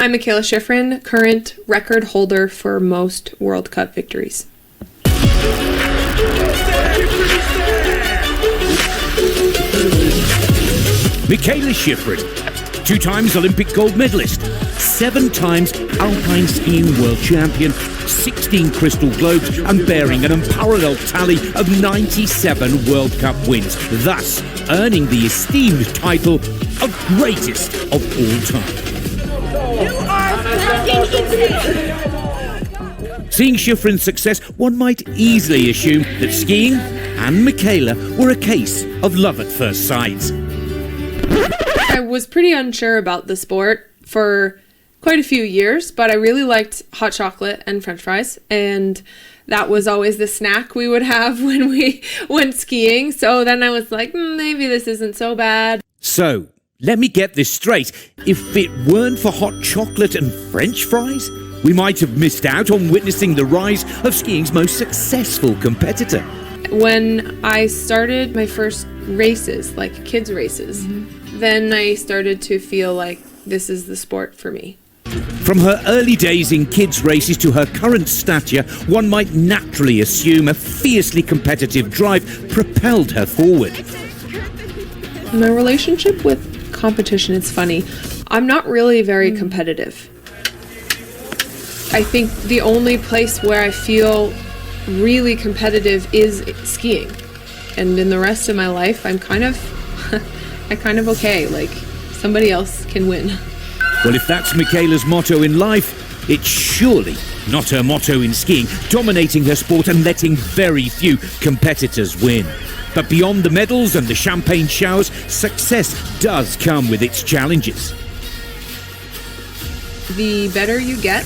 I'm Mikaela Shiffrin, current record holder for most World Cup victories. Mikaela Shiffrin, 2 times Olympic gold medalist, 7 times alpine skiing world champion, 16 Crystal Globes, and bearing an unparalleled tally of 97 World Cup wins, thus earning the esteemed title of greatest of all time. You are fucking insane! Seeing Shiffrin's success, one might easily assume that skiing and Mikaela were a case of love at first sight. I was pretty unsure about the sport for quite a few years, but I really liked hot chocolate and French fries, and that was always the snack we would have when we went skiing. So then I was like, maybe this isn't so bad. So, let me get this straight. If it weren't for hot chocolate and French fries, we might have missed out on witnessing the rise of skiing's most successful competitor. When I started my first races, like kids' races, then I started to feel like this is the sport for me. From her early days in kids' races to her current stature, one might naturally assume a fiercely competitive drive propelled her forward. My relationship with competition is funny. I'm not really very competitive. I think the only place where I feel really competitive is skiing. And in the rest of my life, I'm kind of okay. Like, somebody else can win. Well, if that's Mikaela's motto in life, it's surely not her motto in skiing, dominating her sport and letting very few competitors win. But beyond the medals and the champagne showers, success does come with its challenges. The better you get,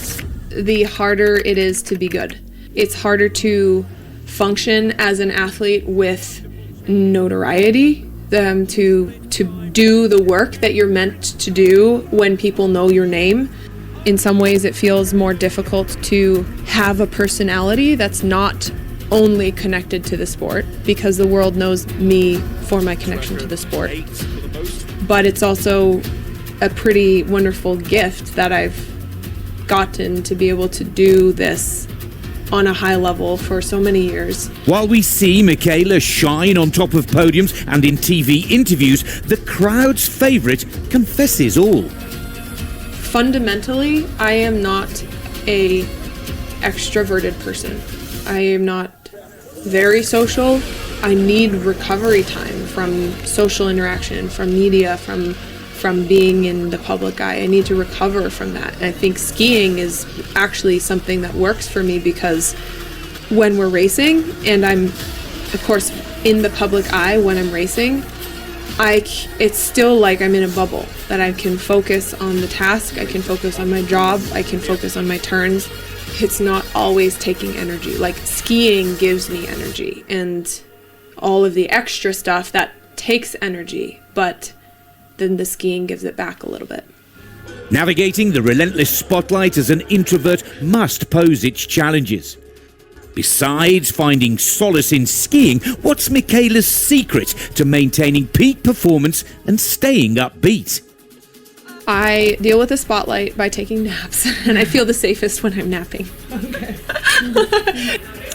the harder it is to be good. It's harder to function as an athlete with notoriety, to do the work that you're meant to do when people know your name. In some ways, it feels more difficult to have a personality that's not only connected to the sport, because the world knows me for my connection to the sport. But it's also a pretty wonderful gift that I've gotten to be able to do this on a high level for so many years. While we see Mikaela shine on top of podiums and in TV interviews, the crowd's favourite confesses all. Fundamentally, I am not a extroverted person. I am not very social. I need recovery time from social interaction, from media, from being in the public eye. I need to recover from that. And I think skiing is actually something that works for me, because when we're racing, and I'm, of course, in the public eye when I'm racing, it's still like I'm in a bubble, that I can focus on the task, I can focus on my job, I can focus on my turns. It's not always taking energy. Like, skiing gives me energy, and all of the extra stuff that takes energy, but then the skiing gives it back a little bit. Navigating the relentless spotlight as an introvert must pose its challenges. Besides finding solace in skiing, what's Mikaela's secret to maintaining peak performance and staying upbeat? I deal with the spotlight by taking naps, and I feel the safest when I'm napping. Okay.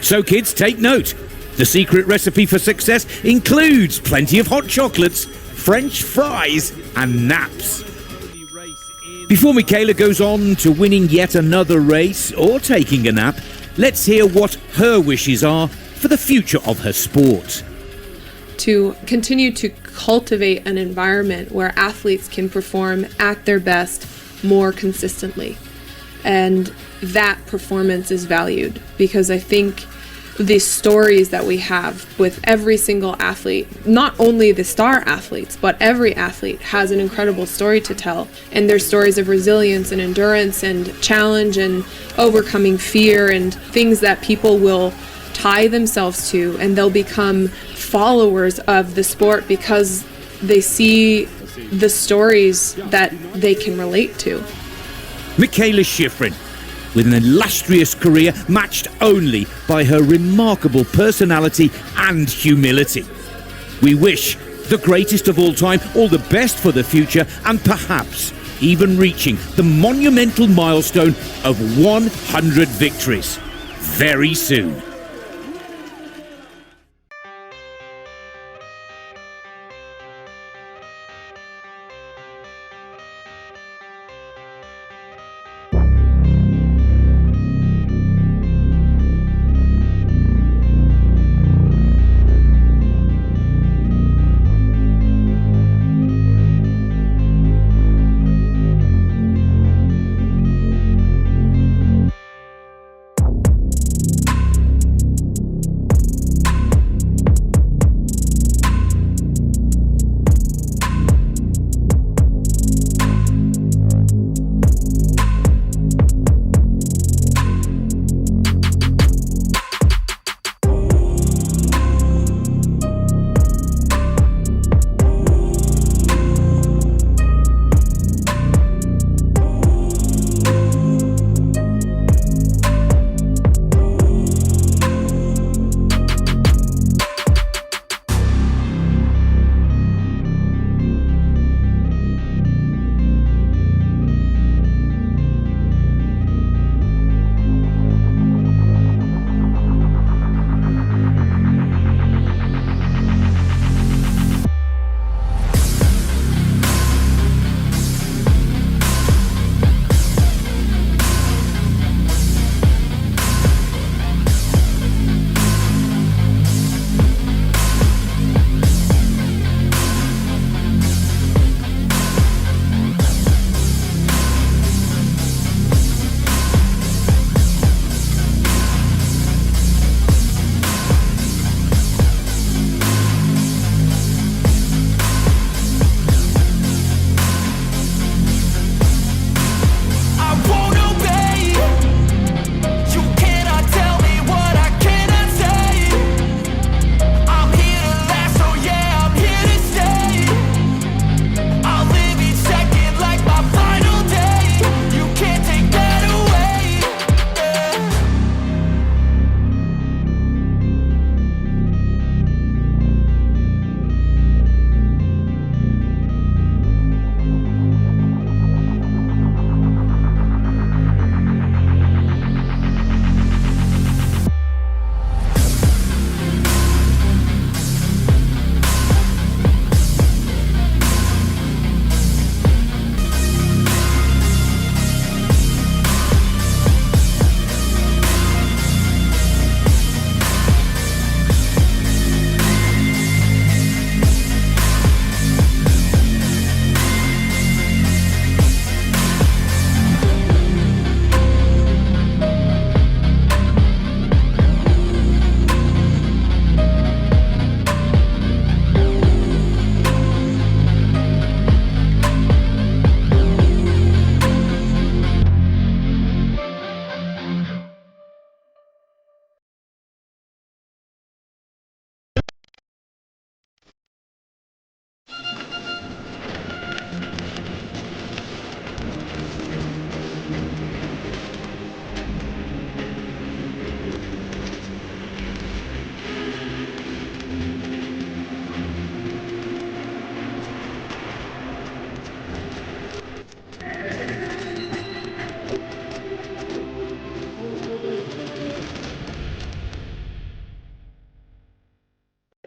So kids, take note. The secret recipe for success includes plenty of hot chocolates, French fries, and naps. Before Mikaela goes on to winning yet another race or taking a nap, let's hear what her wishes are for the future of her sport. To continue to cultivate an environment where athletes can perform at their best more consistently. And that performance is valued, because I think the stories that we have with every single athlete, not only the star athletes, but every athlete has an incredible story to tell. And there's stories of resilience and endurance and challenge and overcoming fear and things that people will tie themselves to, and they'll become followers of the sport because they see the stories that they can relate to. Mikaela Shiffrin, with an illustrious career matched only by her remarkable personality and humility. We wish the greatest of all time all the best for the future, and perhaps even reaching the monumental milestone of 100 victories very soon.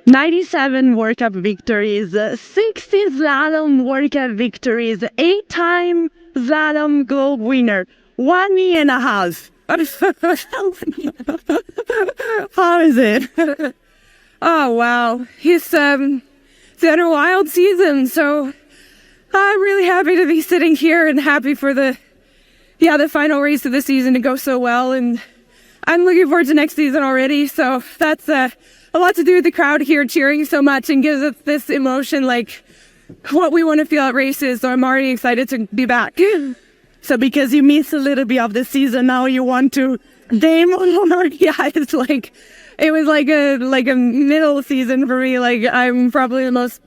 "97 World Cup victories, 60 slalom World Cup victories, 8-time slalom gold winner, 1.5 years. How is it? Oh, wow. He's had a wild season, so I'm really happy to be sitting here and happy for the final race of the season to go so well. And I'm looking forward to next season already. So that's a lot to do with the crowd here cheering so much and gives us this emotion, like what we want to feel at races. So I'm already excited to be back. So because you missed a little bit of the season, now you want to game more? Yeah, it's like, it was like a middle season for me. Like, I'm probably the most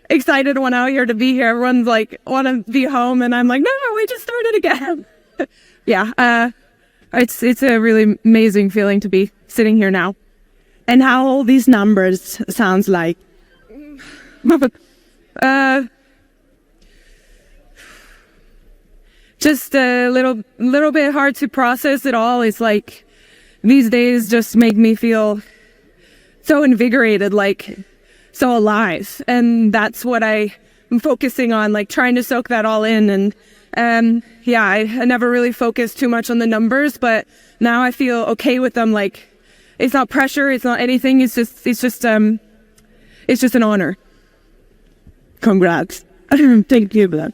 excited one out here to be here. Everyone's like, want to be home, and I'm like, no, we just started again. Yeah, it's a really amazing feeling to be sitting here now. And how all these numbers sounds like? just a little bit hard to process it all. It's like these days just make me feel so invigorated, like so alive. And that's what I'm focusing on, like trying to soak that all in. And yeah, I never really focused too much on the numbers, but now I feel okay with them. Like it's not pressure, it's not anything. It's just an honor. Congrats. Thank you for that.